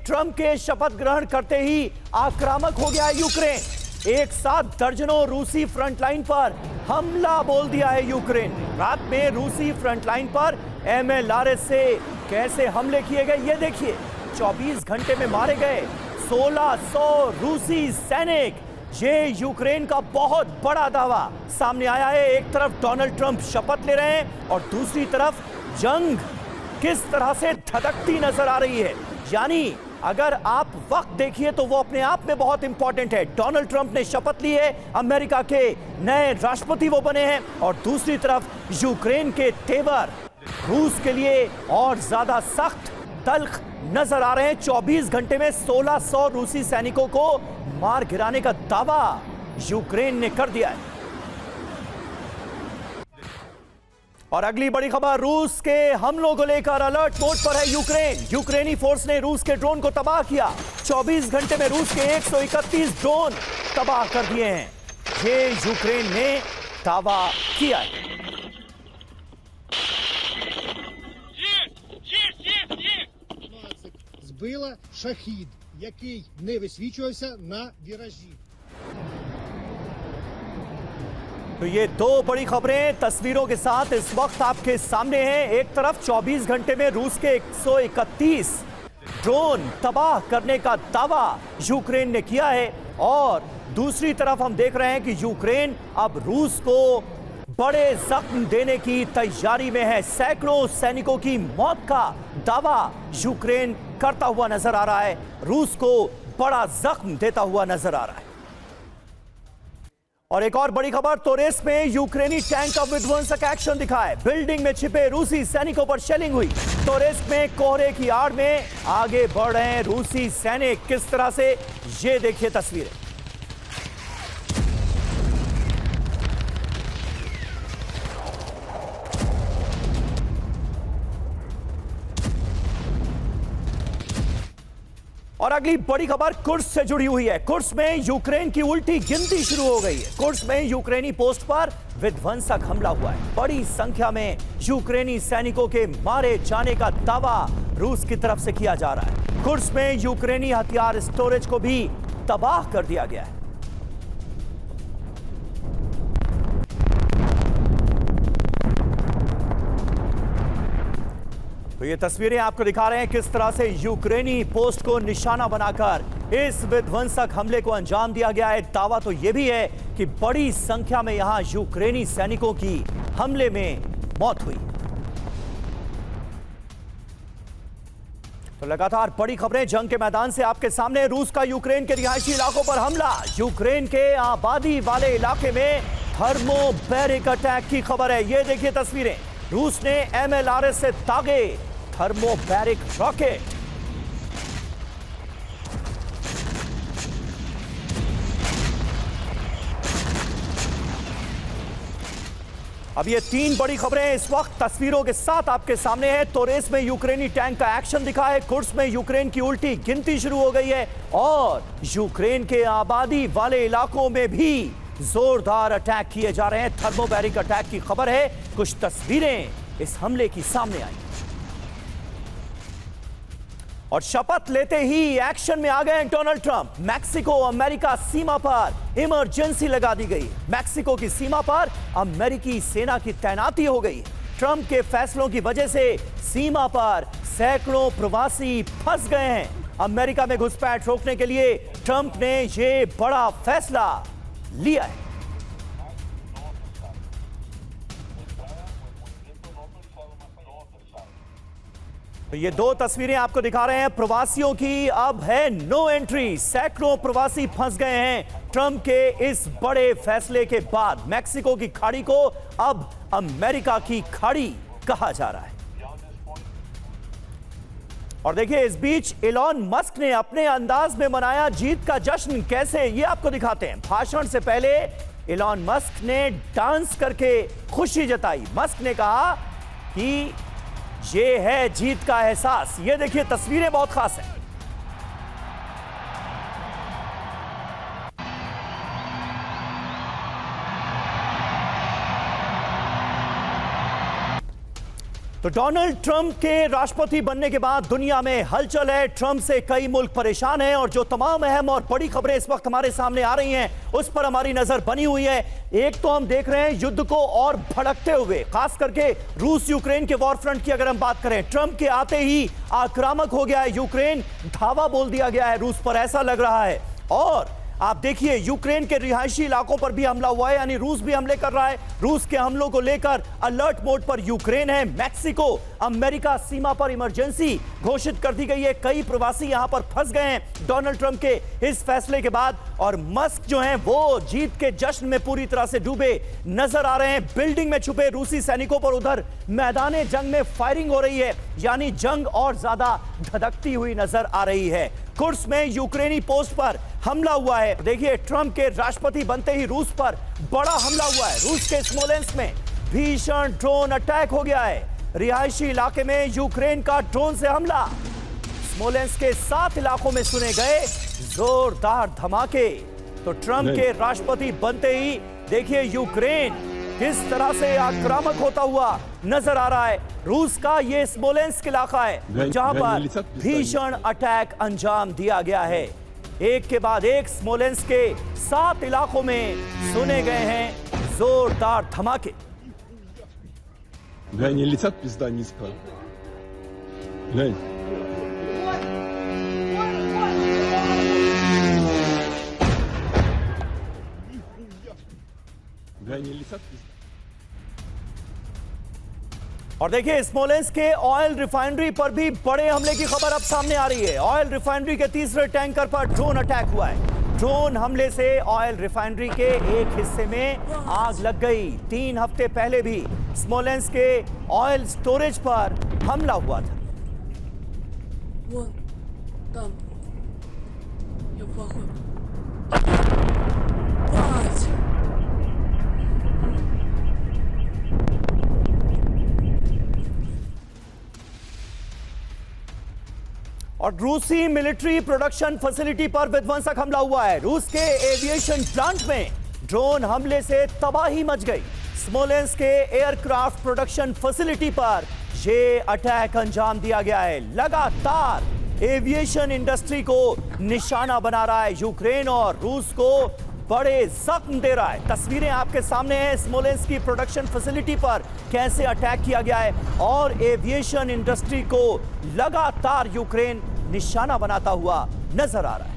Trump के शपथ ग्रहण करते ही आक्रामक हो गया है यूक्रेन। एक साथ दर्जनों रूसी फ्रंटलाइन पर हमला बोल दिया है यूक्रेन। रात में रूसी फ्रंटलाइन पर MLRS से कैसे हमले किए गए ये देखिए। 24 घंटे में मारे गए 1600 रूसी सैनिक। ये यूक्रेन का बहुत बड़ा दावा सामने आया है। एक तरफ डोनाल्ड ट्रंप शपथ ले रहे हैं और दूसरी तरफ जंग किस तरह से धधकती नजर आ रही है। यानी अगर आप वक्त देखिए तो वो अपने आप में बहुत इंपॉर्टेंट है। डोनाल्ड ट्रंप ने शपथ ली है, अमेरिका के नए राष्ट्रपति वो बने हैं, और दूसरी तरफ यूक्रेन के तेवर रूस के लिए और ज्यादा सख्त तल्ख नजर आ रहे हैं। 24 घंटे में 1600 रूसी सैनिकों को मार गिराने का दावा यूक्रेन ने कर दिया है। और अगली बड़ी खबर, रूस के हमलों को लेकर अलर्ट मोड पर है यूक्रेन। यूक्रेनी फोर्स ने रूस के ड्रोन को तबाह किया। 24 घंटे में रूस के 131 ड्रोन तबाह कर दिए हैं, ये यूक्रेन ने दावा किया है। Збила шахід, який не висвічувався на віражі. तो ये दो बड़ी खबरें तस्वीरों के साथ इस वक्त आपके सामने हैं। एक तरफ 24 घंटे में रूस के 131 ड्रोन तबाह करने का दावा यूक्रेन ने किया है, और दूसरी तरफ हम देख रहे हैं कि यूक्रेन अब रूस को बड़े जख्म देने की तैयारी में है। सैकड़ों सैनिकों की मौत का दावा यूक्रेन करता हुआ नजर आ रहा है, रूस को बड़ा जख्म देता हुआ नजर आ रहा है। और एक और बड़ी खबर, तोरेस्क में यूक्रेनी टैंक का विध्वंसक एक्शन दिखा है। बिल्डिंग में छिपे रूसी सैनिकों पर शेलिंग हुई। तोरेस्क में कोहरे की आड़ में आगे बढ़ रहे हैं रूसी सैनिक। किस तरह से, ये देखिए तस्वीरें। और अगली बड़ी खबर कुर्स से जुड़ी हुई है। कुर्स में यूक्रेन की उल्टी गिनती शुरू हो गई है। कुर्स में यूक्रेनी पोस्ट पर विध्वंसक हमला हुआ है। बड़ी संख्या में यूक्रेनी सैनिकों के मारे जाने का दावा रूस की तरफ से किया जा रहा है। कुर्स में यूक्रेनी हथियार स्टोरेज को भी तबाह कर दिया गया है। तो ये तस्वीरें आपको दिखा रहे हैं किस तरह से यूक्रेनी पोस्ट को निशाना बनाकर इस विध्वंसक हमले को अंजाम दिया गया है। दावा तो यह भी है कि बड़ी संख्या में यहां यूक्रेनी सैनिकों की हमले में मौत हुई। तो लगातार बड़ी खबरें जंग के मैदान से आपके सामने। रूस का यूक्रेन के रिहायशी इलाकों पर हमला। यूक्रेन के आबादी वाले इलाके में थर्मोबैरिक अटैक की खबर है। ये देखिए तस्वीरें। रूस ने MLRS से दागे थर्मोबैरिक रॉकेट। अब ये तीन बड़ी खबरें इस वक्त तस्वीरों के साथ आपके सामने है। तोरेस्क में यूक्रेनी टैंक का एक्शन दिखा है। कुर्स में यूक्रेन की उल्टी गिनती शुरू हो गई है, और यूक्रेन के आबादी वाले इलाकों में भी जोरदार अटैक किए जा रहे हैं। थर्मोबैरिक अटैक की खबर है। कुछ तस्वीरें इस हमले की सामने आई, और शपथ लेते ही एक्शन में आ गए डोनाल्ड ट्रंप। मैक्सिको अमेरिका सीमा पर इमरजेंसी लगा दी गई। मैक्सिको की सीमा पर अमेरिकी सेना की तैनाती हो गई। ट्रंप के फैसलों की वजह से सीमा पर सैकड़ों प्रवासी फंस गए हैं। अमेरिका में घुसपैठ रोकने के लिए ट्रंप ने यह बड़ा फैसला लिया है। तो ये दो तस्वीरें आपको दिखा रहे हैं प्रवासियों की। अब है नो एंट्री। सैकड़ों प्रवासी फंस गए हैं ट्रंप के इस बड़े फैसले के बाद। मैक्सिको की खाड़ी को अब अमेरिका की खाड़ी कहा जा रहा है। और देखिए, इस बीच इलॉन मस्क ने अपने अंदाज में मनाया जीत का जश्न। कैसे, ये आपको दिखाते हैं। भाषण से पहले इलॉन मस्क ने डांस करके खुशी जताई। मस्क ने कहा कि ये है जीत का एहसास। ये देखिए तस्वीरें बहुत खास हैं। तो डोनाल्ड ट्रंप के राष्ट्रपति बनने के बाद दुनिया में हलचल है। ट्रंप से कई मुल्क परेशान हैं और जो तमाम अहम और बड़ी खबरें इस वक्त हमारे सामने आ रही हैं उस पर हमारी नजर बनी हुई है। एक तो हम देख रहे हैं युद्ध को और भड़कते हुए, खास करके रूस यूक्रेन के वॉर फ्रंट की अगर हम बात करें, ट्रंप के आते ही आक्रामक हो गया है यूक्रेन, धावा बोल दिया गया है रूस पर, ऐसा लग रहा है। और आप देखिए यूक्रेन के रिहायशी इलाकों पर भी हमला हुआ है, यानी रूस भी हमले कर रहा है। रूस के हमलों को लेकर अलर्ट मोड पर यूक्रेन है। मैक्सिको अमेरिका सीमा पर इमरजेंसी घोषित कर दी गई है। कई प्रवासी यहां पर फंस गए हैं डोनाल्ड ट्रंप के इस फैसले के बाद। और मस्क जो हैं वो जीत के जश्न में पूरी तरह से डूबे नजर आ रहे हैं। बिल्डिंग में छुपे रूसी सैनिकों पर उधर मैदान जंग में फायरिंग हो रही है, यानी जंग और ज्यादा धधकती हुई नजर आ रही है। कुर्स में यूक्रेनी पोस्ट पर हमला हुआ है। देखिए ट्रंप के राष्ट्रपति बनते ही रूस पर बड़ा हमला हुआ है। रूस के स्मोलेंस्क में भीषण ड्रोन अटैक हो गया है। रिहायशी इलाके में यूक्रेन का ड्रोन से हमला। स्मोलेंस्क के 7 इलाकों में सुने गए जोरदार धमाके। तो ट्रंप के राष्ट्रपति बनते ही देखिए यूक्रेन किस तरह से आक्रामक होता हुआ नजर आ रहा है। रूस का ये स्मोलेंस्क इलाका है जहां पर भीषण अटैक अंजाम दिया गया है। एक के बाद एक स्मोलेंस्क के 7 इलाकों में सुने गए हैं जोरदार धमाके। Глянь, и летят пизда низко. Глянь. Глянь, и летят пизда. और देखिए स्मोलेंस्क के ऑयल रिफाइनरी पर भी बड़े हमले की खबर अब सामने आ रही है। ऑयल रिफाइनरी के तीसरे टैंकर पर ड्रोन अटैक हुआ है। ड्रोन हमले से ऑयल रिफाइनरी के एक हिस्से में आग लग गई। 3 हफ्ते पहले भी स्मोलेंस्क के ऑयल स्टोरेज पर हमला हुआ था। Вон, там. Я плохой. Бать! और रूसी मिलिट्री प्रोडक्शन फैसिलिटी पर विध्वंसक हमला हुआ है। रूस के एविएशन प्लांट में ड्रोन हमले से तबाही मच गई। स्मोलेंस्क के एयरक्राफ्ट प्रोडक्शन फैसिलिटी पर यह अटैक अंजाम दिया गया है। लगातार एविएशन इंडस्ट्री को निशाना बना रहा है यूक्रेन और रूस को बड़े जख्म दे रहा है। तस्वीरें आपके सामने हैं स्मोलेंस्क की प्रोडक्शन फैसिलिटी पर कैसे अटैक किया गया है और एविएशन इंडस्ट्री को लगातार यूक्रेन निशाना बनाता हुआ नजर आ रहा है।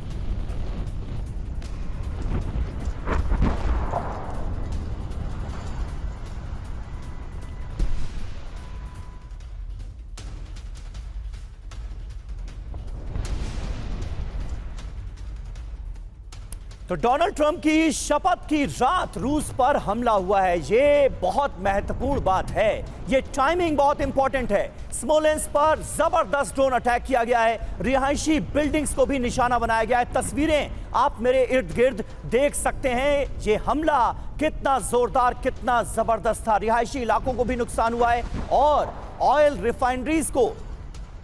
तो डोनाल्ड ट्रंप की शपथ की रात रूस पर हमला हुआ है। ये बहुत महत्वपूर्ण बात है, ये टाइमिंग बहुत इंपॉर्टेंट है। स्मोलेंस्क पर जबरदस्त ड्रोन अटैक किया गया है। रिहायशी बिल्डिंग्स को भी निशाना बनाया गया है। तस्वीरें आप मेरे इर्द गिर्द देख सकते हैं। ये हमला कितना जोरदार, कितना जबरदस्त था। रिहायशी इलाकों को भी नुकसान हुआ है और ऑयल रिफाइनरीज को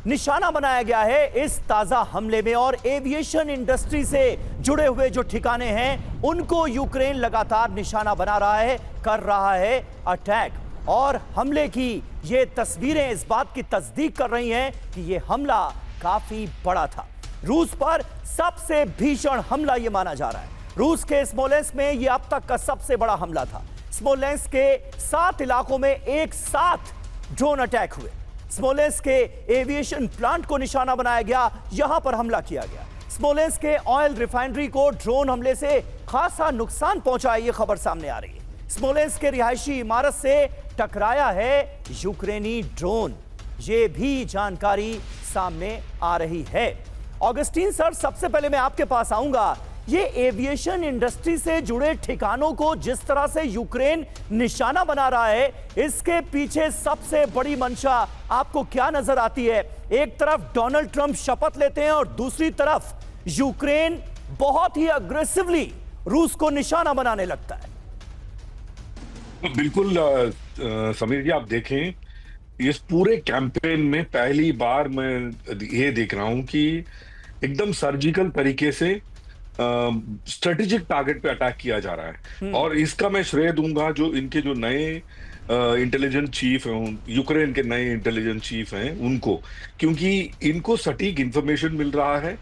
निशाना बनाया गया है इस ताजा हमले में। और एविएशन इंडस्ट्री से जुड़े हुए जो ठिकाने हैं उनको यूक्रेन लगातार निशाना बना रहा है, कर रहा है अटैक। और हमले की ये तस्वीरें इस बात की तस्दीक कर रही हैं कि ये हमला काफी बड़ा था। रूस पर सबसे भीषण हमला ये माना जा रहा है। रूस के स्मोलेंस्क में ये अब तक का सबसे बड़ा हमला था। स्मोलेंस्क के 7 इलाकों में एक साथ ड्रोन अटैक हुए। स्मोलेंस्क के एविएशन प्लांट को निशाना बनाया गया, यहां पर हमला किया गया। स्मोलेंस्क के ऑयल रिफाइनरी को ड्रोन हमले से खासा नुकसान पहुंचा है, यह खबर सामने आ रही है। स्मोलेंस्क के रिहायशी इमारत से टकराया है यूक्रेनी ड्रोन, यह भी जानकारी सामने आ रही है। ऑगस्टीन सर, सबसे पहले मैं आपके पास आऊंगा। ये एविएशन इंडस्ट्री से जुड़े ठिकानों को जिस तरह से यूक्रेन निशाना बना रहा है, इसके पीछे सबसे बड़ी मंशा आपको क्या नजर आती है? एक तरफ डोनाल्ड ट्रंप शपथ लेते हैं और दूसरी तरफ यूक्रेन बहुत ही अग्रेसिवली रूस को निशाना बनाने लगता है। बिल्कुल समीर जी, आप देखें इस पूरे कैंपेन में पहली बार मैं ये देख रहा हूं कि एकदम सर्जिकल तरीके से स्ट्रेटेजिक टारगेट पे अटैक किया जा रहा है। और इसका मैं श्रेय दूंगा जो इनके जो नए इंटेलिजेंस चीफ हैं, यूक्रेन के नए इंटेलिजेंस चीफ हैं उनको, क्योंकि इनको सटीक इंफॉर्मेशन मिल रहा है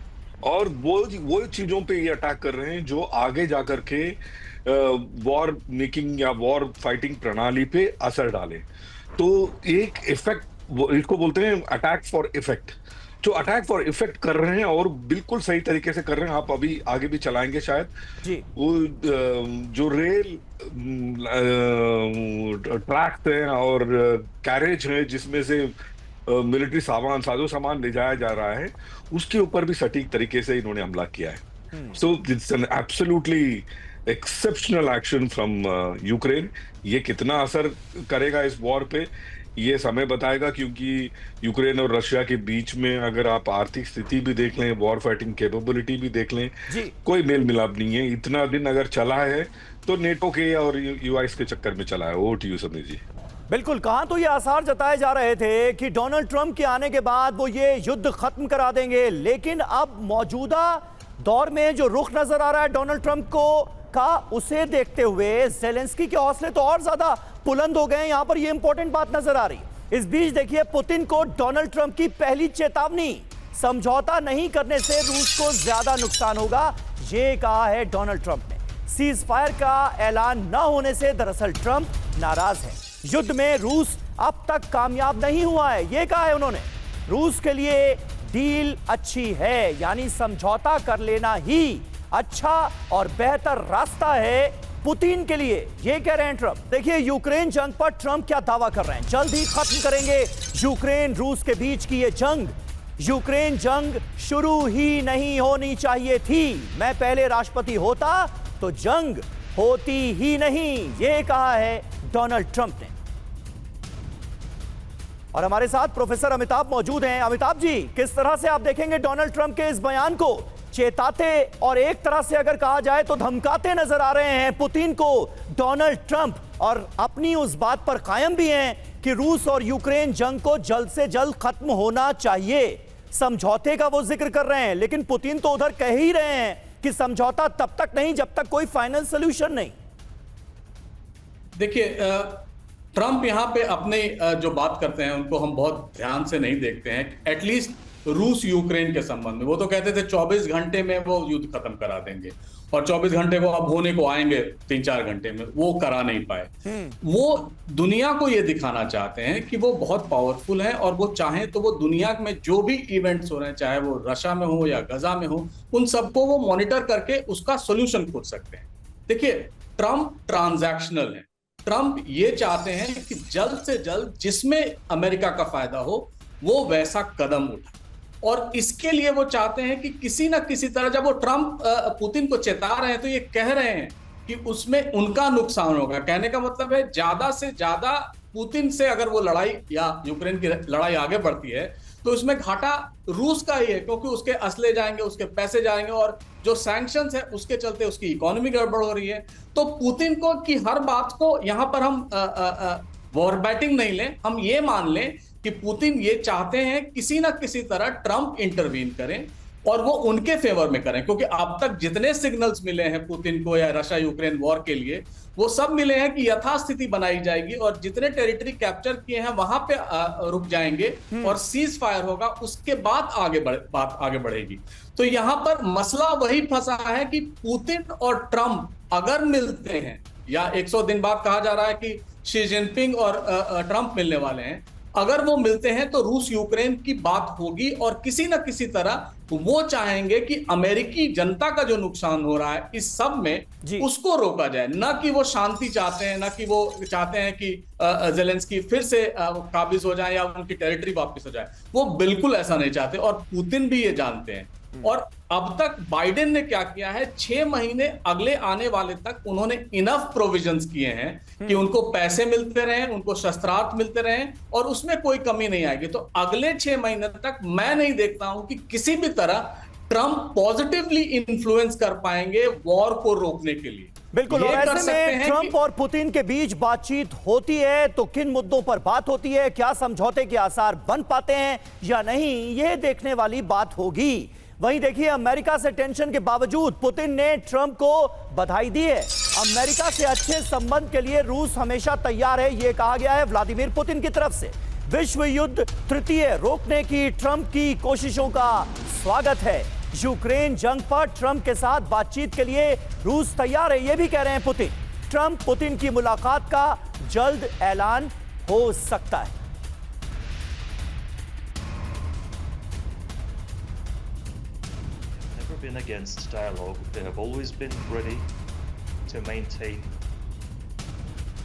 और वो चीजों पे ये अटैक कर रहे हैं जो आगे जाकर के वॉर मेकिंग या वॉर फाइटिंग प्रणाली पे असर डाले। तो एक इफेक्ट, इसको बोलते हैं अटैक फॉर इफेक्ट, जो अटैक फॉर इफेक्ट कर रहे हैं और बिल्कुल सही तरीके से कर रहे हैं। आप अभी आगे भी चलाएंगे शायद जी। वो जो रेल ट्रैक्स हैं और कैरेज हैं जिसमें से मिलिट्री साजो सामान ले जाया जा रहा है, उसके ऊपर भी सटीक तरीके से इन्होंने हमला किया है। So it's an absolutely exceptional action from Ukraine. ये कितना असर करेगा इस वॉर पे, ये समय बताएगा, क्योंकि यूक्रेन और रशिया के बीच में अगर आप आर्थिक स्थिति भी देख लें, वॉर फाइटिंग कैपेबिलिटी भी देख लें, कोई मेल मिलाप नहीं है। इतना दिन अगर चला है तो नेटो के और यूएस के चक्कर में चला है। ओवर टू यू समीर जी। बिल्कुल, कहां तो ये आसार जताए जा रहे थे कि डोनाल्ड ट्रंप के आने के बाद वो ये युद्ध खत्म करा देंगे, लेकिन अब मौजूदा दौर में जो रुख नजर आ रहा है डोनाल्ड ट्रंप को का, उसे देखते हुए जेलेंस्की के हौसले तो और ज्यादा बुलंद हो गए। यहां पर ये इंपॉर्टेंट बात नजर आ रही। इस बीच देखिए, पुतिन को डोनाल्ड ट्रंप की पहली चेतावनी, समझौता नहीं करने से रूस को ज्यादा नुकसान होगा, ये कहा है डोनाल्ड ट्रंप ने। सीज फायर का ऐलान न होने से दरअसल ट्रंप नाराज है। युद्ध में रूस अब तक कामयाब नहीं हुआ है, यह कहा है उन्होंने। रूस के लिए डील अच्छी है, यानी समझौता कर लेना ही अच्छा और बेहतर रास्ता है पुतिन के लिए, ये कह रहे हैं ट्रंप। देखिए, यूक्रेन जंग पर ट्रंप क्या दावा कर रहे हैं। जल्द ही खत्म करेंगे यूक्रेन रूस के बीच की ये जंग। यूक्रेन जंग शुरू ही नहीं होनी चाहिए थी। मैं पहले राष्ट्रपति होता तो जंग होती ही नहीं, ये कहा है डोनाल्ड ट्रंप ने। और हमारे साथ प्रोफेसर अमिताभ मौजूद हैं। अमिताभ जी, किस तरह से आप देखेंगे डोनाल्ड ट्रंप के इस बयान को? चेताते और एक तरह से अगर कहा जाए तो धमकाते नजर आ रहे हैं पुतिन को डोनाल्ड ट्रंप, और अपनी उस बात पर कायम भी हैं कि रूस और यूक्रेन जंग को जल्द से जल्द खत्म होना चाहिए। समझौते का वो जिक्र कर रहे हैं, लेकिन पुतिन तो उधर कह ही रहे हैं कि समझौता तब तक नहीं जब तक कोई फाइनल सोल्यूशन नहीं। देखिए, ट्रंप यहां पे अपने जो बात करते हैं उनको हम बहुत ध्यान से नहीं देखते हैं। एटलीस्ट रूस यूक्रेन के संबंध में वो तो कहते थे 24 घंटे में वो युद्ध खत्म करा देंगे, और 24 घंटे को अब होने को आएंगे 3-4 घंटे में, वो करा नहीं पाए। वो दुनिया को ये दिखाना चाहते हैं कि वो बहुत पावरफुल हैं, और वो चाहें तो वो दुनिया में जो भी इवेंट्स हो रहे हैं, चाहे वो रशिया में हो या गजा में हो, उन सबको वो मॉनिटर करके उसका सोल्यूशन खोज सकते हैं। देखिए, ट्रंप ट्रांजैक्शनल है। ट्रंप ये चाहते हैं कि जल्द से जल्द जिसमें अमेरिका का फायदा हो वो वैसा कदम उठाए, और इसके लिए वो चाहते हैं कि किसी ना किसी तरह, जब वो ट्रंप पुतिन को चेता रहे हैं तो ये कह रहे हैं कि उसमें उनका नुकसान होगा। कहने का मतलब है ज्यादा से ज्यादा पुतिन से अगर वो लड़ाई या यूक्रेन की लड़ाई आगे बढ़ती है तो उसमें घाटा रूस का ही है, क्योंकि उसके असले जाएंगे, उसके पैसे जाएंगे, और जो सैंक्शंस है उसके चलते उसकी इकोनॉमी गड़बड़ हो रही है। तो पुतिन को की हर बात को यहां पर हम वॉर बैटिंग नहीं लें, हम ये मान लें कि पुतिन ये चाहते हैं किसी ना किसी तरह ट्रंप इंटरवीन करें और वो उनके फेवर में करें, क्योंकि अब तक जितने सिग्नल्स मिले हैं पुतिन को या रशिया यूक्रेन वॉर के लिए, वो सब मिले हैं कि यथास्थिति बनाई जाएगी और जितने टेरिटरी कैप्चर किए हैं वहां पे रुक जाएंगे और सीज फायर होगा, उसके बाद बात आगे बढ़ेगी। तो यहां पर मसला वही फंसा है कि पुतिन और ट्रंप अगर मिलते हैं, या 100 दिन बाद कहा जा रहा है कि शी जिनपिंग और ट्रंप मिलने वाले हैं, अगर वो मिलते हैं तो रूस यूक्रेन की बात होगी और किसी ना किसी तरह वो चाहेंगे कि अमेरिकी जनता का जो नुकसान हो रहा है इस सब में उसको रोका जाए। ना कि वो शांति चाहते हैं, ना कि वो चाहते हैं कि जेलेंस्की फिर से काबिज हो जाए या उनकी टेरिटरी वापस हो जाए। वो बिल्कुल ऐसा नहीं चाहते और पुतिन भी ये जानते हैं। और अब तक बाइडेन ने क्या किया है, 6 महीने अगले आने वाले तक उन्होंने इनफ प्रोविजंस किए हैं कि उनको पैसे मिलते रहें, उनको शस्त्रास्त्र मिलते रहें और उसमें कोई कमी नहीं आएगी। तो अगले 6 महीने तक मैं नहीं देखता हूं कि किसी भी तरह ट्रंप पॉजिटिवली इन्फ्लुएंस कर पाएंगे वॉर को रोकने के लिए। बिल्कुल, और ऐसे में ट्रंप और पुतिन के बीच बातचीत होती है तो किन मुद्दों पर बात होती है, क्या समझौते के आसार बन पाते हैं या नहीं, यह देखने वाली बात होगी। वहीं देखिए अमेरिका से टेंशन के बावजूद पुतिन ने ट्रंप को बधाई दी है। अमेरिका से अच्छे संबंध के लिए रूस हमेशा तैयार है, यह कहा गया है व्लादिमीर पुतिन की तरफ से। विश्व युद्ध तृतीय रोकने की ट्रंप की कोशिशों का स्वागत है। यूक्रेन जंग पर ट्रंप के साथ बातचीत के लिए रूस तैयार है, यह भी कह रहे हैं पुतिन। ट्रंप पुतिन की मुलाकात का जल्द ऐलान हो सकता है। Been against dialogue. They have always been ready to maintain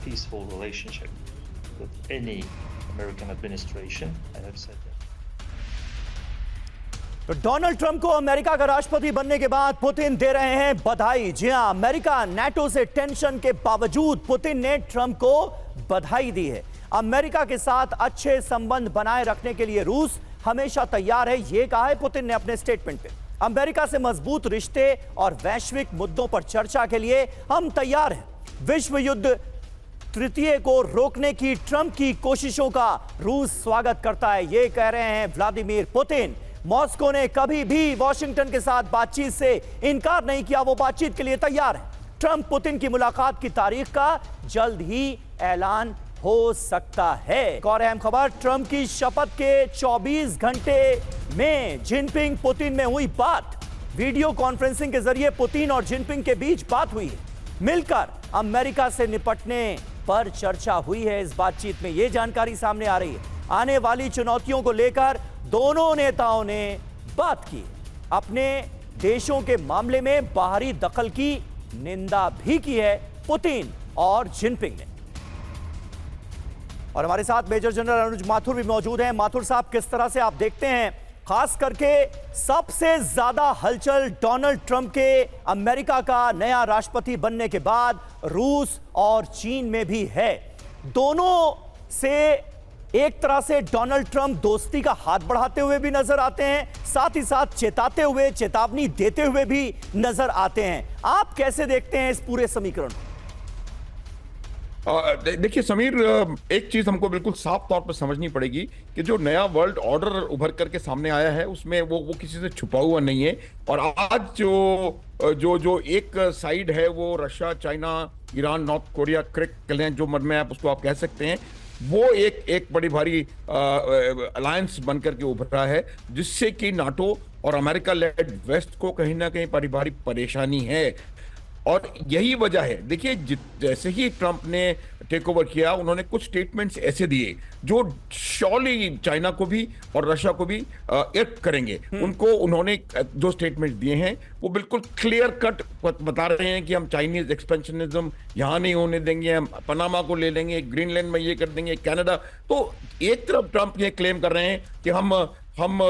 peaceful relationship with any American administration. I have said that. तो डोनाल्ड ट्रंप को अमेरिका का राष्ट्रपति बनने के बाद पुतिन दे रहे हैं बधाई। जी हां, अमेरिका नेटो से टेंशन के बावजूद पुतिन ने ट्रंप को बधाई दी है। अमेरिका के साथ अच्छे संबंध बनाए रखने के लिए रूस हमेशा तैयार है, यह कहा है पुतिन ने अपने स्टेटमेंट में। अमेरिका से मजबूत रिश्ते और वैश्विक मुद्दों पर चर्चा के लिए हम तैयार हैं। विश्व युद्ध तृतीय को रोकने की ट्रंप की कोशिशों का रूस स्वागत करता है, यह कह रहे हैं व्लादिमीर पुतिन। मॉस्को ने कभी भी वॉशिंगटन के साथ बातचीत से इनकार नहीं किया, वो बातचीत के लिए तैयार है। ट्रंप पुतिन की मुलाकात की तारीख का जल्द ही ऐलान हो सकता है। एक और अहम खबर, ट्रंप की शपथ के 24 घंटे में जिनपिंग पुतिन में हुई बात। वीडियो कॉन्फ्रेंसिंग के जरिए पुतिन और जिनपिंग के बीच बात हुई है। मिलकर अमेरिका से निपटने पर चर्चा हुई है। इस बातचीत में यह जानकारी सामने आ रही है। आने वाली चुनौतियों को लेकर दोनों नेताओं ने बात की। अपने देशों के मामले में बाहरी दखल की निंदा भी की है पुतिन और जिनपिंग ने। और हमारे साथ मेजर जनरल अनुज माथुर भी मौजूद हैं। माथुर साहब, किस तरह से आप देखते हैं, खास करके सबसे ज्यादा हलचल डोनाल्ड ट्रंप के अमेरिका का नया राष्ट्रपति बनने के बाद रूस और चीन में भी है। दोनों से एक तरह से डोनाल्ड ट्रंप दोस्ती का हाथ बढ़ाते हुए भी नजर आते हैं, साथ ही साथ चेताते हुए, चेतावनी देते हुए भी नजर आते हैं। आप कैसे देखते हैं इस पूरे समीकरण को? देखिए समीर, एक चीज हमको बिल्कुल साफ तौर पर समझनी पड़ेगी कि जो नया वर्ल्ड ऑर्डर उभर करके सामने आया है उसमें वो किसी से छुपा हुआ नहीं है। और आज जो एक साइड है वो Russia, China, Iran, north Korea, crack जो मन में आप कह सकते हैं, वो एक बड़ी भारी अलायंस बनकर के उभरा है, जिससे कि नाटो और अमेरिका लेड वेस्ट को कहीं ना कहीं भारी परेशानी है। और यही वजह है, देखिए जैसे ही ट्रंप ने टेक ओवर किया, उन्होंने कुछ स्टेटमेंट्स ऐसे दिए जो श्योरली चाइना को भी और रशिया को भी इर्क करेंगे। उनको उन्होंने जो स्टेटमेंट दिए हैं वो बिल्कुल क्लियर कट बता रहे हैं कि हम चाइनीज एक्सपेंशनिज्म यहाँ नहीं होने देंगे, हम पनामा को ले लेंगे, ग्रीनलैंड में ये कर देंगे, कनाडा। तो एक तरफ ट्रंप ये क्लेम कर रहे हैं कि हम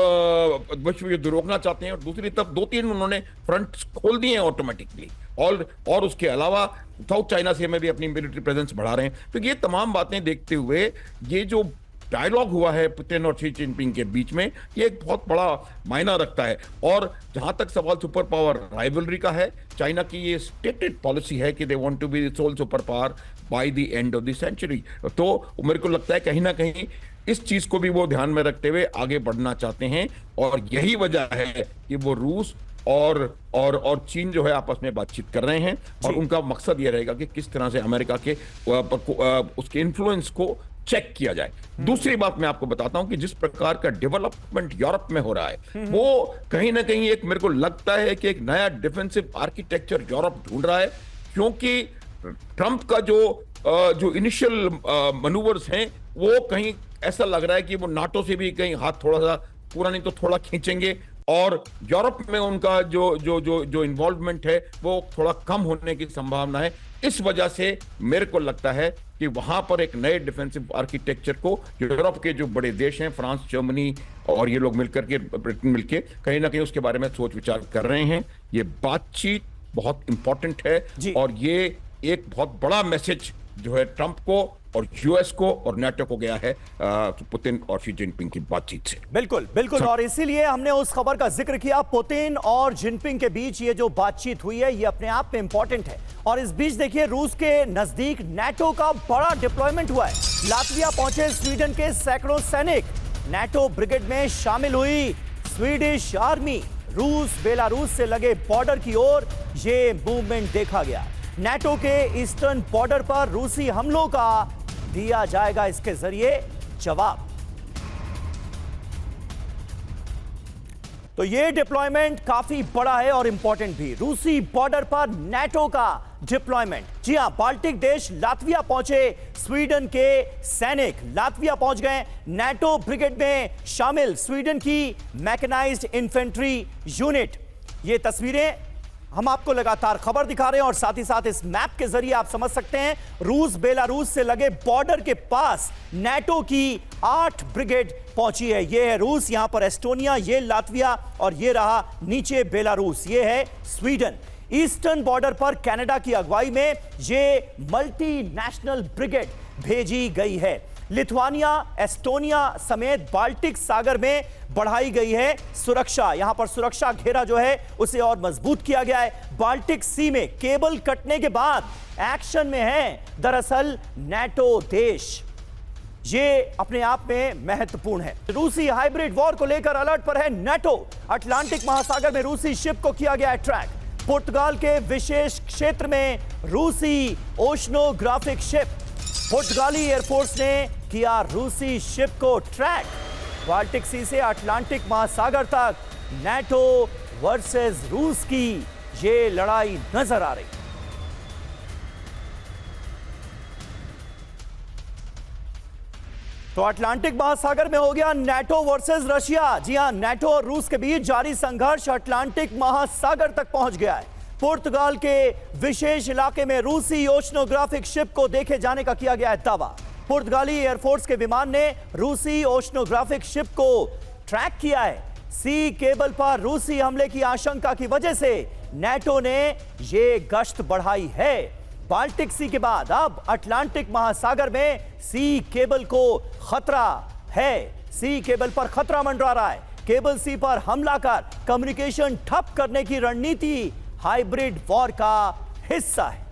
विश्व युद्ध रोकना चाहते हैं, और दूसरी तरफ 2-3 उन्होंने फ्रंट खोल दिए हैं ऑटोमेटिकली। और उसके अलावा साउथ चाइना से में भी अपनी मिलिट्री प्रेजेंस बढ़ा रहे हैं। तो ये तमाम बातें देखते हुए ये जो डायलॉग हुआ है पुतिन और शी जिनपिंग के बीच में, ये एक बहुत बड़ा मायना रखता है। और जहां तक सवाल सुपर पावर राइवलरी का है, चाइना की ये स्टेटेड पॉलिसी है कि they want to be the sole super power by the end of the century. तो मेरे को लगता है कहीं ना कहीं इस चीज को भी वो ध्यान में रखते हुए आगे बढ़ना चाहते हैं। और यही वजह है कि वो रूस और चीन जो है आपस में बातचीत कर रहे हैं, और उनका मकसद ये रहेगा कि किस तरह से अमेरिका के उसके इन्फ्लुएंस को चेक किया जाए। दूसरी बात मैं आपको बताता हूं कि जिस प्रकार का डेवलपमेंट यूरोप में हो रहा है, वो कहीं ना कहीं एक मेरे को लगता है कि एक नया डिफेंसिव आर्किटेक्चर यूरोप ढूंढ रहा है, क्योंकि ट्रंप का जो इनिशियल मनूवर्स हैं वो कहीं ऐसा लग रहा है कि वो नाटो से भी कहीं हाथ थोड़ा सा, पूरा नहीं तो थोड़ा खींचेंगे, और यूरोप में उनका जो इन्वॉल्वमेंट है वो थोड़ा कम होने की संभावना है। इस वजह से मेरे को लगता है कि वहां पर एक नए डिफेंसिव आर्किटेक्चर को यूरोप के जो बड़े देश हैं, फ्रांस, जर्मनी और ये लोग मिलकर के, ब्रिटेन मिलके कहीं ना कहीं उसके बारे में सोच विचार कर रहे हैं। ये बातचीत बहुत इंपॉर्टेंट है, और ये एक बहुत बड़ा मैसेज जो है ट्रंप को और यूएस को और नाटो को गया है पुतिन और शी जिनपिंग की बातचीत से। बिल्कुल बिल्कुल, और इसीलिए हमने उस खबर का जिक्र किया। पुतिन और जिनपिंग के बीच ये जो बातचीत हुई है, ये अपने आप में इंपॉर्टेंट है। और इस बीच देखिए, रूस के नजदीक नाटो का बड़ा डिप्लॉयमेंट हुआ है। लातविया पहुंचे स्वीडन के सैकड़ों सैनिक। नाटो ब्रिगेड में शामिल हुई स्वीडिश आर्मी। रूस बेलारूस से लगे बॉर्डर की ओर ये मूवमेंट देखा गया। नाटो के ईस्टर्न बॉर्डर पर रूसी हमलों का दिया जाएगा इसके जरिए जवाब। तो ये डिप्लॉयमेंट काफी बड़ा है और इंपॉर्टेंट भी। रूसी बॉर्डर पर नाटो का डिप्लॉयमेंट। जी हां, बाल्टिक देश लातविया पहुंचे स्वीडन के सैनिक। लातविया पहुंच गए नाटो ब्रिगेड में शामिल स्वीडन की मैकेनाइज्ड इन्फेंट्री यूनिट। ये तस्वीरें हम आपको लगातार खबर दिखा रहे हैं और साथ ही साथ इस मैप के जरिए आप समझ सकते हैं रूस बेलारूस से लगे बॉर्डर के पास नाटो की 8 ब्रिगेड पहुंची है। ये है रूस, यहां पर एस्टोनिया, ये लातविया और ये रहा नीचे बेलारूस, ये है स्वीडन। ईस्टर्न बॉर्डर पर कनाडा की अगुवाई में ये मल्टीनेशनल ब्रिगेड भेजी गई है। लिथुआनिया, एस्टोनिया समेत बाल्टिक सागर में बढ़ाई गई है सुरक्षा। यहां पर सुरक्षा घेरा जो है उसे और मजबूत किया गया है। बाल्टिक सी में केबल कटने के बाद एक्शन में है दरअसल नाटो देश। ये अपने आप में महत्वपूर्ण है। रूसी हाइब्रिड वॉर को लेकर अलर्ट पर है नाटो। अटलांटिक महासागर में रूसी शिप को किया गया है ट्रैक। पुर्तगाल के विशेष क्षेत्र में रूसी ओशनोग्राफिक शिप। पुर्तगाली एयरफोर्स ने किया रूसी शिप को ट्रैक। बाल्टिक सी से अटलांटिक महासागर तक नाटो वर्सेस रूस की ये लड़ाई नजर आ रही। तो अटलांटिक महासागर में हो गया नाटो वर्सेस रशिया। जी हां, नाटो और रूस के बीच जारी संघर्ष अटलांटिक महासागर तक पहुंच गया है। पुर्तगाल के विशेष इलाके में रूसी ओशनोग्राफिक शिप को देखे जाने का किया गया है दावा। पुर्तगाली एयरफोर्स के विमान ने रूसी ओशनोग्राफिक शिप को ट्रैक किया है। सी केबल पर रूसी हमले की आशंका की वजह से नाटो ने ये गश्त बढ़ाई है। बाल्टिक सी के बाद अब अटलांटिक महासागर में सी केबल को खतरा है। सी केबल पर खतरा मंडरा रहा है। केबल सी पर हमला कर कम्युनिकेशन ठप करने की रणनीति हाइब्रिड वॉर का हिस्सा है।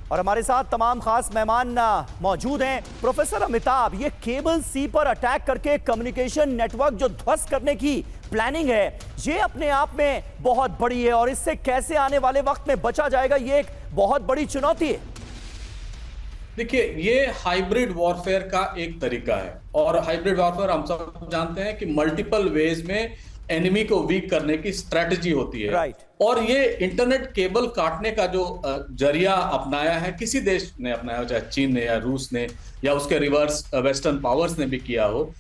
और हमारे साथ तमाम खास मेहमान मौजूद हैं। प्रोफेसर अमिताभ, ये केबल सी पर अटैक करके कम्युनिकेशन नेटवर्क जो ध्वस्त करने की प्लानिंग है, ये अपने आप में बहुत बड़ी है और इससे कैसे आने वाले वक्त में बचा जाएगा, ये एक बहुत बड़ी चुनौती है। देखिए, ये हाइब्रिड वॉरफेयर का एक तरीका है और हाइब्रिड वॉरफेयर हम सब जानते हैं कि मल्टीपल वेज में एनिमी को वीक करने की स्ट्रेटजी होती है। राइट। और ये इंटरनेट केबल काटने का जो जरिया अपनाया है, किसी देश ने अपनाया हो, चाहे चीन ने या रूस ने या उसके रिवर्स वेस्टर्न पावर्स ने भी किया हो,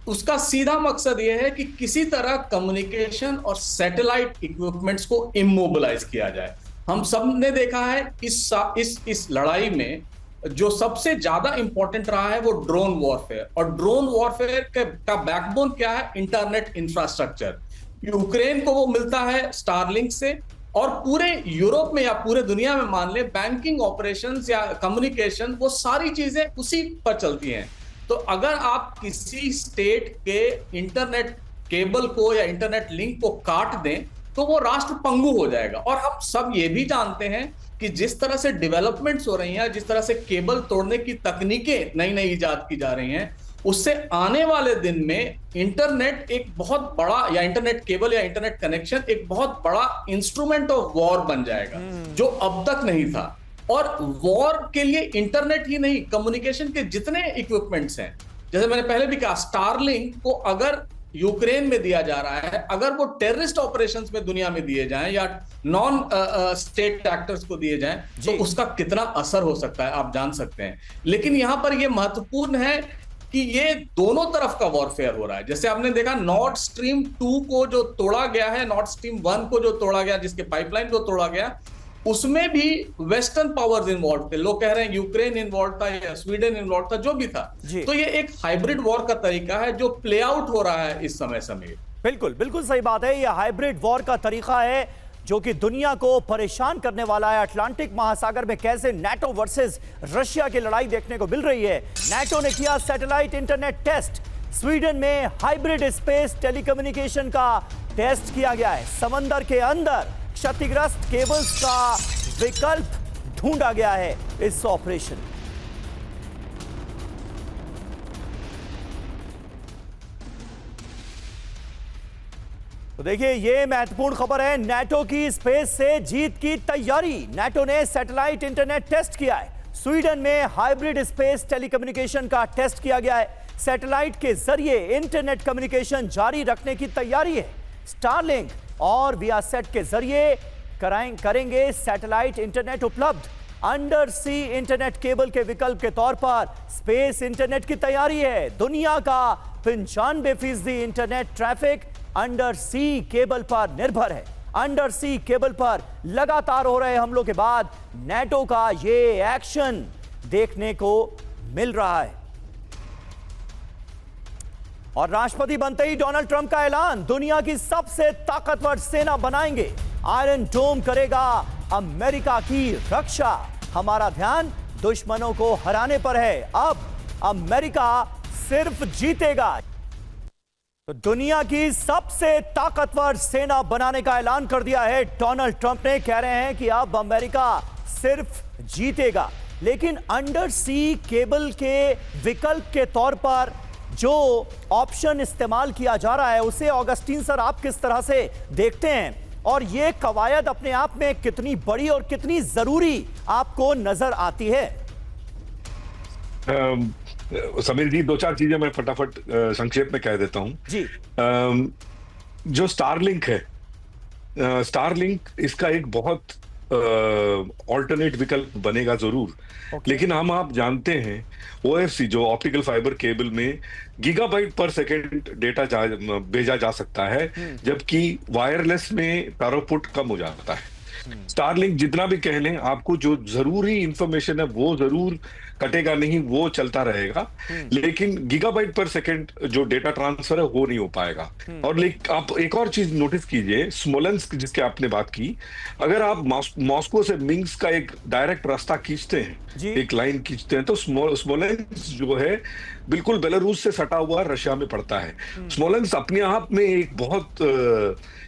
उसका सीधा मकसद यह है कि किसी तरह कम्युनिकेशन और सैटेलाइट इक्विपमेंट्स को इमोबिलाइज किया जाए। हम सब ने देखा है इस लड़ाई में जो सबसे ज्यादा इंपॉर्टेंट रहा है वो ड्रोन वॉरफेयर। और ड्रोन वॉरफेयर का बैकबोन क्या है? Internet infrastructure. यूक्रेन को वो मिलता है स्टारलिंक से और पूरे यूरोप में या पूरे दुनिया में मान ले बैंकिंग ऑपरेशंस या कम्युनिकेशन, वो सारी चीजें उसी पर चलती हैं। तो अगर आप किसी स्टेट के इंटरनेट केबल को या इंटरनेट लिंक को काट दें तो वो राष्ट्र पंगु हो जाएगा। और हम सब ये भी जानते हैं कि जिस तरह से डेवलपमेंट्स हो रही हैं, जिस तरह से केबल तोड़ने की तकनीकें नई नई इजाद की जा रही हैं, उससे आने वाले दिन में इंटरनेट एक बहुत बड़ा, या इंटरनेट केबल या इंटरनेट कनेक्शन एक बहुत बड़ा इंस्ट्रूमेंट ऑफ वॉर बन जाएगा, जो अब तक नहीं था। और वॉर के लिए इंटरनेट ही नहीं, कम्युनिकेशन के जितने इक्विपमेंट्स हैं, जैसे मैंने पहले भी कहा, स्टारलिंक को अगर यूक्रेन में दिया जा रहा है, अगर वो टेररिस्ट ऑपरेशंस में दुनिया में दिए जाएं या नॉन स्टेट एक्टर्स को दिए जाएं, तो उसका कितना असर हो सकता है आप जान सकते हैं। लेकिन यहां पर ये महत्वपूर्ण है कि ये दोनों तरफ का वॉरफेयर हो रहा है। जैसे आपने देखा नॉर्ड स्ट्रीम 2 को जो तोड़ा गया है, नॉर्ड स्ट्रीम 1 को जो तोड़ा गया, जिसके पाइपलाइन को तोड़ा गया, उसमें भी वेस्टर्न पावर्स इन्वॉल्व थे। लोग कह रहे हैं यूक्रेन इन्वॉल्व था या स्वीडन इन्वॉल्व था, जो भी था। तो ये एक हाइब्रिड वॉर का तरीका है जो प्ले आउट हो रहा है इस समय समीर। बिल्कुल बिल्कुल सही बात है। यह हाइब्रिड वॉर का तरीका है जो कि दुनिया को परेशान करने वाला है। अटलांटिक महासागर में कैसे नाटो वर्सेस रशिया की लड़ाई देखने को मिल रही है। नाटो ने किया सैटेलाइट इंटरनेट टेस्ट। स्वीडन में हाइब्रिड स्पेस टेलीकम्युनिकेशन का टेस्ट किया गया है। समंदर के अंदर क्षतिग्रस्त केबल्स का विकल्प ढूंढा गया है इस ऑपरेशन। तो देखिए ये महत्वपूर्ण खबर है, नाटो की स्पेस से जीत की तैयारी। नाटो ने सैटेलाइट इंटरनेट टेस्ट किया है। स्वीडन में हाइब्रिड स्पेस टेलीकम्युनिकेशन का टेस्ट किया गया है। सैटेलाइट के जरिए इंटरनेट कम्युनिकेशन जारी रखने की तैयारी है। स्टारलिंक और वियासेट के जरिए करेंगे सैटेलाइट इंटरनेट उपलब्ध। अंडर सी इंटरनेट केबल के विकल्प के तौर पर स्पेस इंटरनेट की तैयारी है। दुनिया का 95% internet traffic under sea cable पर निर्भर है। अंडर सी केबल पर लगातार हो रहे हमलों के बाद नाटो का ये एक्शन देखने को मिल रहा है। और राष्ट्रपति बनते ही डोनाल्ड ट्रंप का ऐलान, दुनिया की सबसे ताकतवर सेना बनाएंगे। आयरन डोम करेगा अमेरिका की रक्षा। हमारा ध्यान दुश्मनों को हराने पर है। अब अमेरिका सिर्फ जीतेगा। तो दुनिया की सबसे ताकतवर सेना बनाने का ऐलान कर दिया है डोनाल्ड ट्रंप ने। कह रहे हैं कि अब अमेरिका सिर्फ जीतेगा। लेकिन अंडर सी केबल के विकल्प के तौर पर जो ऑप्शन इस्तेमाल किया जा रहा है उसे ऑगस्टीन सर आप किस तरह से देखते हैं, और ये कवायद अपने आप में कितनी बड़ी और कितनी जरूरी आपको नजर आती है? समीर जी, दो चार चीजें मैं फटाफट संक्षेप में कह देता हूं जी। जो स्टारलिंक है, स्टारलिंक इसका एक बहुत ऑल्टरनेट विकल्प बनेगा जरूर। लेकिन आप जानते हैं OFC जो ऑप्टिकल फाइबर केबल में गीगाबाइट पर सेकेंड डेटा भेजा जा सकता है, जबकि वायरलेस में पैराफुट कम हो जाता है। स्टारलिंक जितना भी कह लें, आपको जो जरूरी इंफॉर्मेशन है वो जरूर कटेगा नहीं, वो चलता रहेगा, लेकिन गीगाबाइट पर सेकंड जो डेटा ट्रांसफर है वो नहीं हो पाएगा। और आप एक और चीज नोटिस कीजिए, स्मोलेंस्क जिसके आपने बात की, अगर आप मॉस्को से मिंस्क का एक डायरेक्ट रास्ता खींचते हैं, एक लाइन खींचते हैं, तो स्मोलेंस्क जो है बिल्कुल बेलारूस से सटा हुआ रशिया में पड़ता है। स्मोलेंस्क अपने आप में एक बहुत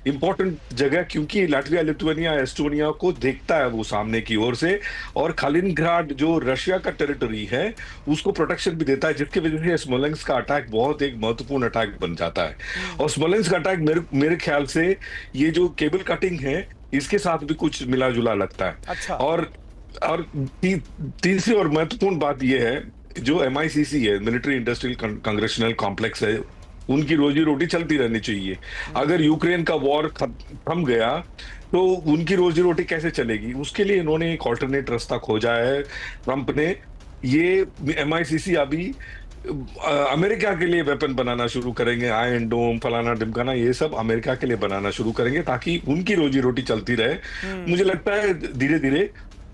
इंपॉर्टेंट जगह, क्योंकि लाटविया, लिथुआनिया, एस्टोनिया को देखता है वो सामने की ओर से, और कालिनिंग्राड जो रशिया का टेरिटरी है उसको प्रोटेक्शन भी देता है, जिसकी वजह से स्मोलेंस्क का अटैक बहुत एक महत्वपूर्ण अटैक बन जाता है। और स्मोलेंस्क का अटैक मेरे ख्याल से ये जो केबल कटिंग है इसके साथ भी कुछ मिला जुला लगता है। अच्छा। और तीसरी और महत्वपूर्ण बात यह है, जो MICC है, मिलिट्री इंडस्ट्रियल कांग्रेशनल कॉम्प्लेक्स है, उनकी रोजी रोटी चलती रहनी चाहिए। अगर यूक्रेन का वॉर थम गया तो उनकी रोजी रोटी कैसे चलेगी? उसके लिए इन्होंने एक ऑल्टरनेट रास्ता खोजा है ट्रंप ने। ये MICC अभी अमेरिका के लिए वेपन बनाना शुरू करेंगे, आयरन डोम, फलाना ढिमकाना, ये सब अमेरिका के लिए बनाना शुरू करेंगे ताकि उनकी रोजी रोटी चलती रहे। मुझे लगता है धीरे धीरे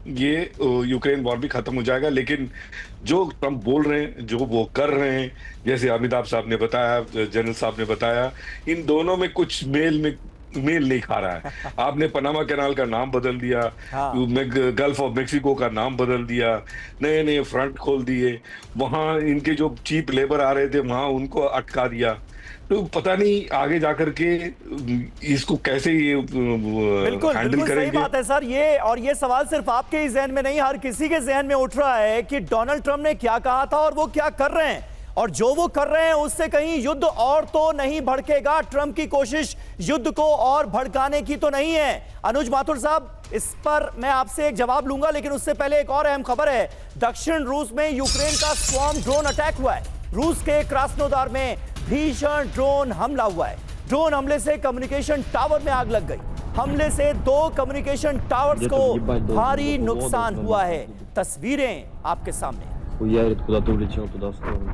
ये यूक्रेन वॉर भी खत्म हो जाएगा। लेकिन जो ट्रंप बोल रहे हैं, जो वो कर रहे हैं, जैसे अमिताभ साहब ने बताया, जनरल साहब ने बताया, इन दोनों में कुछ मेल नहीं खा रहा है। आपने पनामा कैनाल का नाम बदल दिया, गल्फ ऑफ मेक्सिको का नाम बदल दिया, नए नए फ्रंट खोल दिए, वहां इनके जो चीप लेबर आ रहे थे वहां उनको अटका दिया। तो पता नहीं आगे जाकर के इसको कैसे ये हैंडल करेंगे। सही बात है सर। ये सवाल सिर्फ आपके ही जहन में नहीं, हर किसी के जहन में उठ रहा है कि डोनाल्ड ट्रंप ने क्या कहा था और वो क्या कर रहे हैं, और जो वो कर रहे हैं उससे कहीं युद्ध और तो नहीं भड़केगा। ट्रंप की कोशिश युद्ध को और भड़काने की तो नहीं है। अनुज माथुर साहब, इस पर मैं आपसे एक जवाब लूंगा, लेकिन उससे पहले एक और अहम खबर है। दक्षिण रूस में यूक्रेन का स्वॉर्म ड्रोन अटैक हुआ है। रूस के क्रास्नोदार में भीषण ड्रोन हमला हुआ है। ड्रोन हमले से कम्युनिकेशन टावर में आग लग गई। हमले से 2 कम्युनिकेशन टावर्स को भारी नुकसान हुआ है। तस्वीरें आपके सामने। Хуярит, куда-то улетел туда в сторону.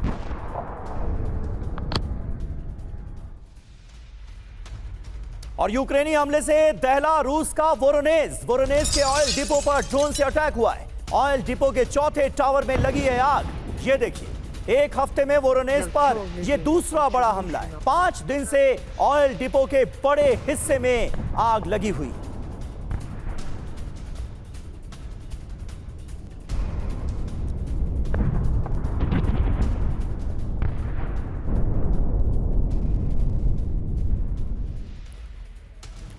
और यूक्रेनी हमले से दहला रूस का वोरोनेज के ऑयल डिपो पर ड्रोन से अटैक हुआ है। ऑयल डिपो के 4थे टावर में लगी है आग। ये देखिए, एक हफ्ते में वोरोनेज पर यह दूसरा बड़ा हमला है। 5 दिन से ऑयल डिपो के बड़े हिस्से में आग लगी हुई।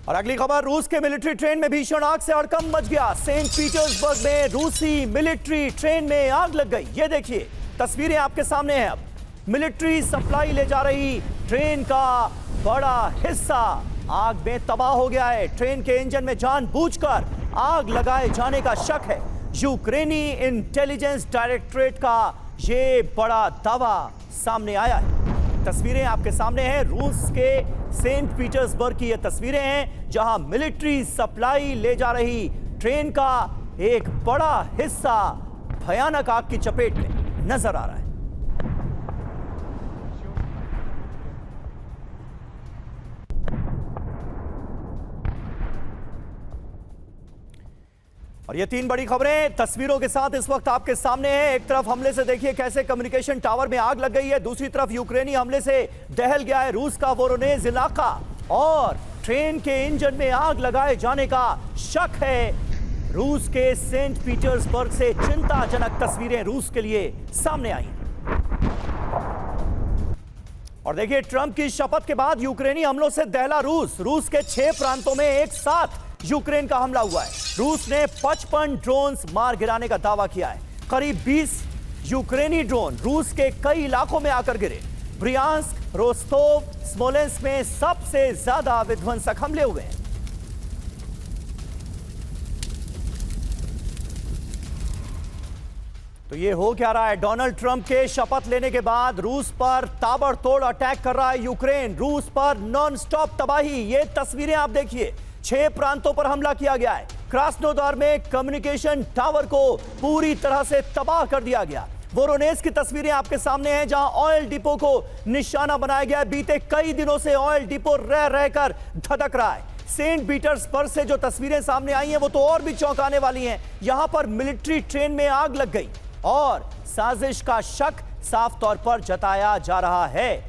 और अगली खबर, रूस के मिलिट्री ट्रेन में भीषण आग से हड़कंप मच गया। सेंट पीटर्सबर्ग में रूसी मिलिट्री ट्रेन में आग लग गई। ये देखिए, तस्वीरें आपके सामने हैं। अब मिलिट्री सप्लाई ले जा रही ट्रेन का बड़ा हिस्सा आग में तबाह हो गया है। ट्रेन के इंजन में जानबूझकर आग लगाए जाने का शक है। यूक्रेनी इंटेलिजेंस डायरेक्टरेट का ये बड़ा दावा सामने आया है। तस्वीरें आपके सामने हैं। रूस के सेंट पीटर्सबर्ग की ये तस्वीरें हैं, जहां मिलिट्री सप्लाई ले जा रही ट्रेन का एक बड़ा हिस्सा भयानक आग की चपेट में नजर आ रहा है। और ये तीन बड़ी खबरें तस्वीरों के साथ इस वक्त आपके सामने हैं। एक तरफ हमले से देखिए कैसे कम्युनिकेशन टावर में आग लग गई है, दूसरी तरफ यूक्रेनी हमले से दहल गया है रूस का वोरोनेज इलाका, और ट्रेन के इंजन में आग लगाए जाने का शक है। रूस के सेंट पीटर्सबर्ग से चिंताजनक तस्वीरें रूस के लिए सामने आई। और देखिए ट्रंप की शपथ के बाद यूक्रेनी हमलों से दहला रूस। रूस के 6 प्रांतों में एक साथ यूक्रेन का हमला हुआ है। रूस ने 55 ड्रोन्स मार गिराने का दावा किया है। करीब 20 यूक्रेनी ड्रोन रूस के कई इलाकों में आकर गिरे। ब्रियांस्क, रोस्तोव, स्मोलेंस्क में सबसे ज्यादा विध्वंसक हमले हुए हैं। तो ये हो क्या रहा है? डोनाल्ड ट्रंप के शपथ लेने के बाद रूस पर ताबड़तोड़ अटैक कर रहा है यूक्रेन। रूस पर नॉन स्टॉप तबाही। ये तस्वीरें आप देखिए, 6 प्रांतों पर हमला किया गया है। क्रास्नोदार में कम्युनिकेशन टावर को पूरी तरह से तबाह कर दिया गया। वोरोनेज की तस्वीरें आपके सामने हैं, जहां ऑयल डिपो को निशाना बनाया गया है। बीते कई दिनों से ऑयल डिपो रह रहकर धधक रहा है। सेंट पीटर्सबर्ग से जो तस्वीरें सामने आई हैं वो तो और भी चौंकाने वाली हैं। यहां पर मिलिट्री ट्रेन में आग लग गई और साजिश का शक साफ तौर पर जताया जा रहा है।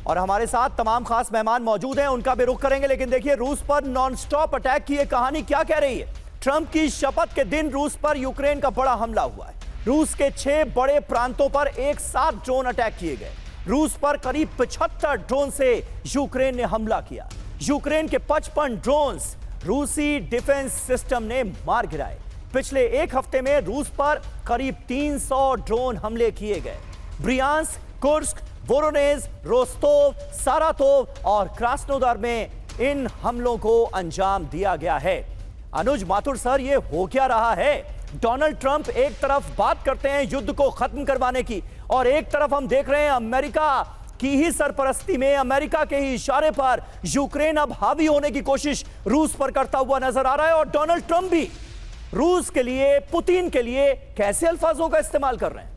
और हमारे साथ तमाम खास मेहमान मौजूद हैं, उनका भी रुख करेंगे। लेकिन देखिए रूस पर नॉनस्टॉप अटैक की ये कहानी क्या कह रही है। ट्रंप की शपथ के दिन रूस पर यूक्रेन का बड़ा हमला हुआ है। रूस के 6 बड़े प्रांतों पर एक साथ ड्रोन अटैक किए गए। रूस पर करीब 75 ड्रोन से यूक्रेन ने हमला किया। यूक्रेन के 55 ड्रोन्स रूसी डिफेंस सिस्टम ने मार गिराए। पिछले एक हफ्ते में रूस पर करीब 300 ड्रोन हमले किए गए। Bryansk, Kursk, Voronezh, Rostov, Saratov और क्रास्नोदार में इन हमलों को अंजाम दिया गया है। अनुज माथुर सर, ये हो क्या रहा है? डोनाल्ड ट्रंप एक तरफ बात करते हैं युद्ध को खत्म करवाने की, और एक तरफ हम देख रहे हैं अमेरिका की ही सरपरस्ती में, अमेरिका के ही इशारे पर यूक्रेन अब हावी होने की कोशिश रूस पर करता हुआ नजर आ रहा है। और डोनाल्ड ट्रंप भी रूस के लिए, पुतिन के लिए कैसे अल्फाजों का इस्तेमाल कर रहे हैं?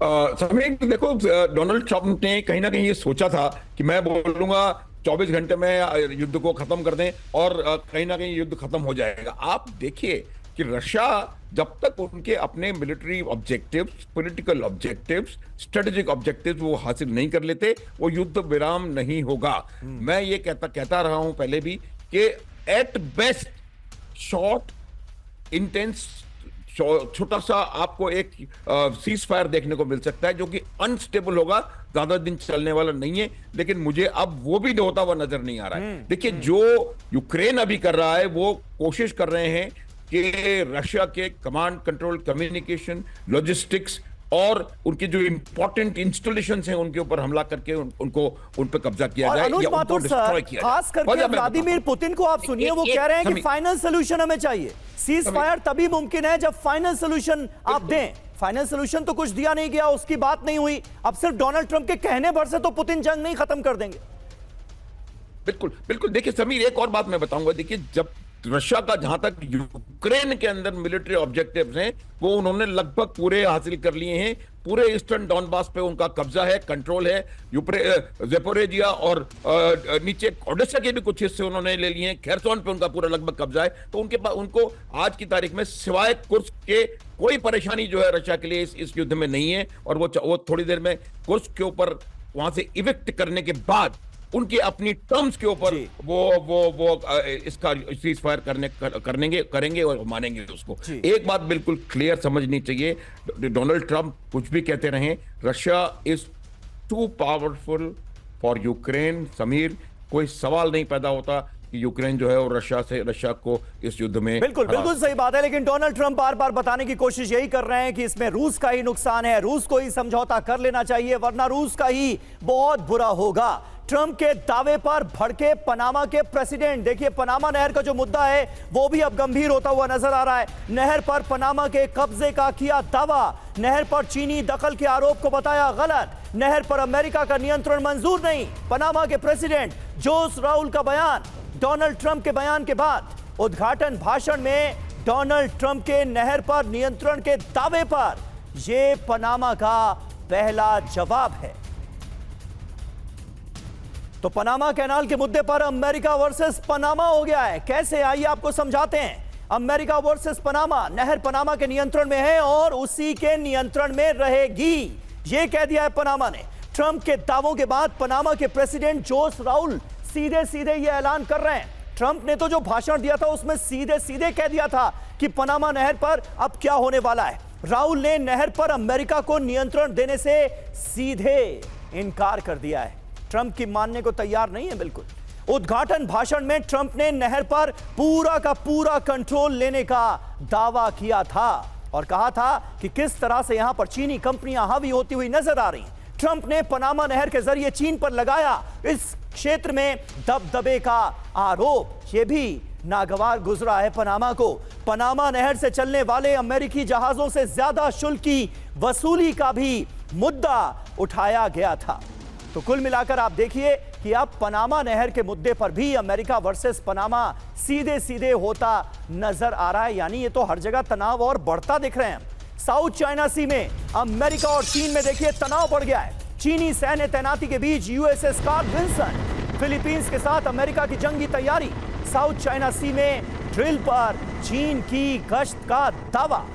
समीर, देखो, डोनाल्ड ट्रंप ने कहीं ना कहीं ये सोचा था कि मैं बोलूंगा 24 घंटे में युद्ध को खत्म कर दें और कहीं ना कहीं युद्ध खत्म हो जाएगा। आप देखिए कि रशिया जब तक उनके अपने military objectives, political objectives, strategic objectives वो हासिल नहीं कर लेते, वो युद्ध विराम नहीं होगा। मैं ये कहता रहा हूं पहले भी कि एट बेस्ट शॉर्ट इंटेंस छोटा सा आपको एक सीज फायर देखने को मिल सकता है, जो कि अनस्टेबल होगा, ज्यादा दिन चलने वाला नहीं है। लेकिन मुझे अब वो भी होता हुआ नजर नहीं आ रहा है। देखिए, जो यूक्रेन अभी कर रहा है वो कोशिश कर रहे हैं कि रशिया के कमांड कंट्रोल, कम्युनिकेशन, लॉजिस्टिक्स और उनके जो इंपॉर्टेंट इंस्टॉलेशंस हैं उनके ऊपर हमला करके उन पे कब्जा किया जाए या उनको डिस्ट्रॉय किया जाए। खास करके व्लादिमीर पुतिन को आप सुनिए, वो कह रहे हैं कि फाइनल सोल्यूशन हमें चाहिए। सीज फायर तभी मुमकिन है जब फाइनल सोल्यूशन आप दें। फाइनल सोल्यूशन तो कुछ दिया नहीं गया, उसकी बात नहीं हुई। अब सिर्फ डोनाल्ड ट्रंप के कहने भर से तो पुतिन जंग नहीं खत्म कर देंगे। बिल्कुल बिल्कुल। देखिए समीर, एक और बात मैं बताऊंगा। देखिए, जब रशिया का जहां तक यूक्रेन के अंदर मिलिट्री ऑब्जेक्टिव्स हैं वो उन्होंने लगभग पूरे हासिल कर लिए हैं। पूरे ईस्टर्न डॉनबास पे उनका कब्जा है, कंट्रोल है। ज़ेपोरिजिया और नीचे ओडेसा के भी कुछ हिस्से उन्होंने ले लिए हैं। खेरसोन पे उनका पूरा लगभग कब्जा है। तो उनको आज की तारीख में सिवाय कुर्स्क के कोई परेशानी जो है रशिया के लिए इस युद्ध में नहीं है। और वो थोड़ी देर में कुर्स्क के ऊपर वहां से इविक्ट करने के बाद उनकी अपनी टर्म्स के ऊपर वो इसका सीज फायर करेंगे और मानेंगे उसको। एक बात बिल्कुल क्लियर समझनी चाहिए, डोनाल्ड ट्रंप कुछ भी कहते रहे, Russia is too powerful for Ukraine. Sameer, कोई सवाल नहीं पैदा होता कि यूक्रेन जो है और रशिया को इस युद्ध में बिल्कुल हरा बिल्कुल सही बात है, लेकिन डोनाल्ड ट्रंप बार बार बताने की कोशिश यही कर रहे हैं कि इसमें रूस का ही नुकसान है, रूस को ही समझौता कर लेना चाहिए वरना रूस का ही बहुत बुरा होगा। ट्रंप के दावे पर भड़के पनामा के प्रेसिडेंट। देखिए, पनामा नहर का जो मुद्दा है वो भी अब गंभीर होता हुआ नजर आ रहा है। नहर पर पनामा के कब्जे का किया दावा, नहर पर चीनी दखल के आरोप को बताया गलत, नहर पर अमेरिका का नियंत्रण मंजूर नहीं। पनामा के प्रेसिडेंट जोस राउल का बयान डोनाल्ड ट्रंप के बयान के बाद। उद्घाटन भाषण में डोनाल्ड ट्रंप के नहर पर नियंत्रण के दावे पर यह पनामा का पहला जवाब है। तो पनामा कैनाल के मुद्दे पर अमेरिका वर्सेस पनामा हो गया है। कैसे, आइए आपको समझाते हैं। अमेरिका वर्सेस पनामा, नहर पनामा के नियंत्रण में है और उसी के नियंत्रण में रहेगी, यह कह दिया है पनामा ने। ट्रंप के दावों के बाद पनामा के प्रेसिडेंट जोस राउल सीधे सीधे यह ऐलान कर रहे हैं। ट्रंप ने तो जो भाषण दिया था उसमें सीधे सीधे कह दिया था कि पनामा नहर पर अब क्या होने वाला है। राउल ने नहर पर अमेरिका को नियंत्रण देने से सीधे इनकार कर दिया है। ट्रंप की मानने को तैयार नहीं है बिल्कुल। उद्घाटन भाषण में ट्रंप ने नहर पर पूरा का पूरा कंट्रोल लेने का दावा किया था और कहा था कि किस तरह से यहां पर चीनी कंपनियां हावी होती हुई नजर आ रही हैं। ट्रंप ने पनामा नहर के जरिए चीन पर लगाया इस क्षेत्र में दबदबे का आरोप। यह भी नागवार गुजरा है पनामा को। पनामा नहर से चलने वाले अमेरिकी जहाजों से ज्यादा शुल्क की वसूली का भी मुद्दा उठाया गया था। तो कुल मिलाकर आप देखिए कि अब पनामा नहर के मुद्दे पर भी अमेरिका वर्सेस पनामा सीधे सीधे होता नजर आ रहा है। यानी ये तो हर जगह तनाव और बढ़ता दिख रहे हैं। साउथ चाइना सी में अमेरिका और चीन में देखिए तनाव बढ़ गया है। चीनी सैन्य तैनाती के बीच यूएसएस कार्ल विल्सन, फिलीपींस के साथ अमेरिका की जंगी तैयारी, साउथ चाइना सी में ड्रिल पर चीन की गश्त का दावा।